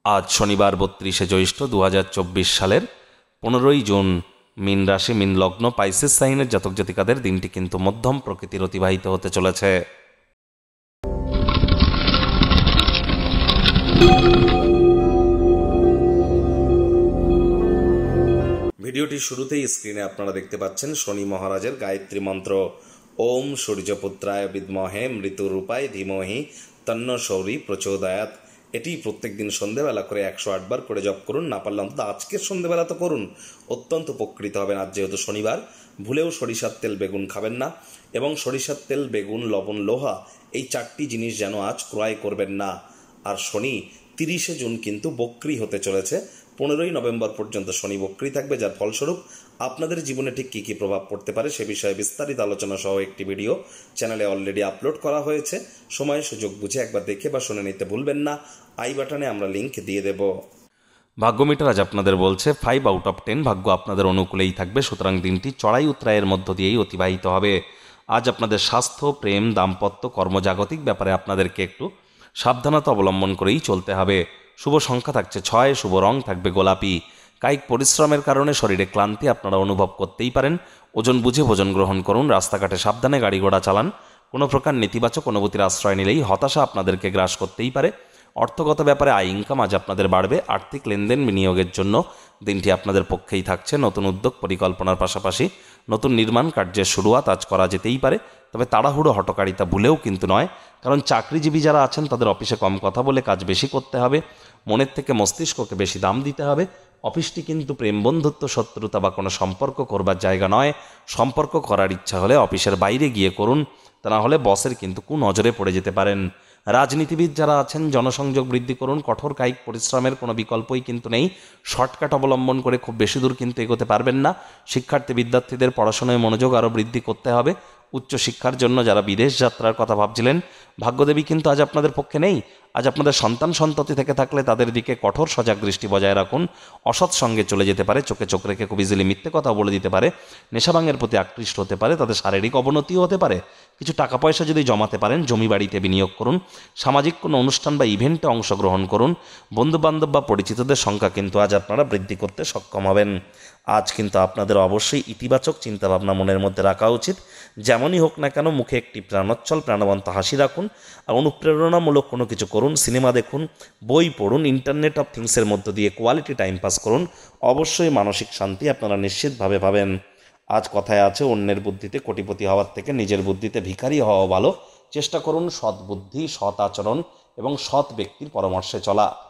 আজ শনিবার ৩২শে জ্যৈষ্ঠ ২০২৪ সালের ১৫ই জুন। মীন রাশি, মীন লগ্ন, পাইসেস সাইনের জাতক জাতিকাদের দিনটি কিন্তু মধ্যম প্রকৃতির অতিবাহিত হতে চলেছে। ভিডিওটি শুরুতেই স্ক্রিনে আপনারা দেখতে পাচ্ছেন শনি মহারাজের গায়ত্রী মন্ত্র। ওম সূর্যপুত্রায় বিদ্মহে মৃত্যুরূপায় ধীমহি তন্ন সৌরী প্রচোদয়াৎ। এটি প্রত্যেক দিন সন্ধ্যেবেলা করে ১০৮ বার করে জপ করুন। না পারলে অন্তত আজকের সন্ধ্যেবেলা তো করুন, অত্যন্ত উপকৃত হবেন। আজ যেহেতু শনিবার, ভুলেও সরিষার তেল বেগুন খাবেন না এবং সরিষার তেল বেগুন লবণ লোহা এই 4টি জিনিস যেন আজ ক্রয় করবেন না। আর শনি ৩০শে জুন কিন্তু বক্রী হতে চলেছে। 15ই নভেম্বর পর্যন্ত শনি বক্রী থাকবে, যার ফলস্বরূপ আপনাদের জীবনে ঠিক কী কী প্রভাব পড়তে পারে সে বিষয়ে বিস্তারিত আলোচনা সহ একটি ভিডিও চ্যানেলে অলরেডি আপলোড করা হয়েছে। সময় সুযোগ বুঝে একবার দেখে বা শুনে নিতে ভুলবেন না। আই বাটনে আমরা লিংক দিয়ে দেব। ভাগ্যমিটার আজ আপনাদের বলছে 5 আউট অফ 10 ভাগ্য আপনাদের অনুকূলেই থাকবে, সুতরাং দিনটি চড়াই উতরায়ের মধ্য দিয়েই অতিবাহিত হবে। আজ আপনাদের স্বাস্থ্য, প্রেম, দাম্পত্য, কর্মজাগতিক ব্যাপারে আপনাদেরকে একটু সাবধানতা অবলম্বন করেই চলতে হবে। শুভ সংখ্যা থাকছে 6, শুভ রং থাকবে গোলাপি। কায়িক পরিশ্রমের কারণে শরীরে ক্লান্তি আপনারা অনুভব করতেই পারেন। ওজন বুঝে ভোজন গ্রহণ করুন। রাস্তাঘাটে সাবধানে গাড়ি ঘোড়া চালান। কোনো প্রকার নেতিবাচক অনুভূতির আশ্রয় নিলেই হতাশা আপনাদেরকে গ্রাস করতেই পারে। অর্থগত ব্যাপারে আয় ইনকাম আজ আপনাদের বাড়বে। আর্থিক লেনদেন বিনিয়োগের জন্য দিনটি আপনাদের পক্ষেই থাকছে। নতুন উদ্যোগ পরিকল্পনার পাশাপাশি নতুন নির্মাণ কার্যের শুরুয়াত আজ করা যেতেই পারে, তবে তাড়াহুড়ো হটকারিতা ভুলেও কিন্তু নয়। কারণ চাকরিজীবী যারা আছেন তাদের অফিসে কম কথা বলে কাজ বেশি করতে হবে, মনের থেকে মস্তিষ্ককে বেশি দাম দিতে হবে। অফিসটি কিন্তু প্রেম, বন্ধুত্ব, শত্রুতা বা কোনো সম্পর্ক করবার জায়গা নয়। সম্পর্ক করার ইচ্ছা হলে অফিসের বাইরে গিয়ে করুন, তা না হলে বসের কিন্তু কুনজরে পড়ে যেতে পারেন। রাজনীতিবিদ যারা আছেন জনসংযোগ বৃদ্ধি করুন। কঠোর কায়িক পরিশ্রমের কোনো বিকল্পই কিন্তু নেই। শর্টকাট অবলম্বন করে খুব বেশি দূর কিন্তু এগোতে পারবেন না। শিক্ষার্থী বিদ্যার্থীদের পড়াশোনায় মনোযোগ আরও বৃদ্ধি করতে হবে। উচ্চশিক্ষার জন্য যারা বিদেশ যাত্রার কথা ভাবছিলেন, ভাগ্যদেবী কিন্তু আজ আপনাদের পক্ষে নেই। আজ আপনাদের সন্তান সন্ততি থেকে থাকলে তাদের দিকে কঠোর সজাগ দৃষ্টি বজায় রাখুন। অসৎ সঙ্গে চলে যেতে পারে, চোখে চোখ রেখে খুব ইজিলি মিথ্যে কথা বলে দিতে পারে, নেশাভাঙের প্রতি আকৃষ্ট হতে পারে, তাদের শারীরিক অবনতিও হতে পারে। কিছু টাকা পয়সা যদি জমাতে পারেন জমি বাড়িতে বিনিয়োগ করুন। সামাজিক কোনো অনুষ্ঠান বা ইভেন্টে অংশগ্রহণ করুন। বন্ধুবান্ধব বা পরিচিতদের সংখ্যা কিন্তু আজ আপনারা বৃদ্ধি করতে সক্ষম হবেন। আজ কিন্তু আপনাদের অবশ্যই ইতিবাচক চিন্তাভাবনা মনের মধ্যে রাখা উচিত। যেমনই হোক না কেন মুখে একটি প্রাণোচ্ছল প্রাণবন্ত হাসি রাখুন আর অনুপ্রেরণামূলক কোনো কিছু করুন। সিনেমা দেখুন, বই পড়ুন, ইন্টারনেট অফ থিংসের মধ্য দিয়ে কোয়ালিটি টাইম পাস করুন। অবশ্যই মানসিক শান্তি আপনারা নিশ্চিতভাবে পাবেন। আজ কথায় আছে, অন্যের বুদ্ধিতে কোটিপতি হওয়ার থেকে নিজের বুদ্ধিতে ভিখারি হওয়া ভালো। চেষ্টা করুন সৎ বুদ্ধি, সৎ আচরণ এবং সৎ ব্যক্তির পরামর্শে চলা।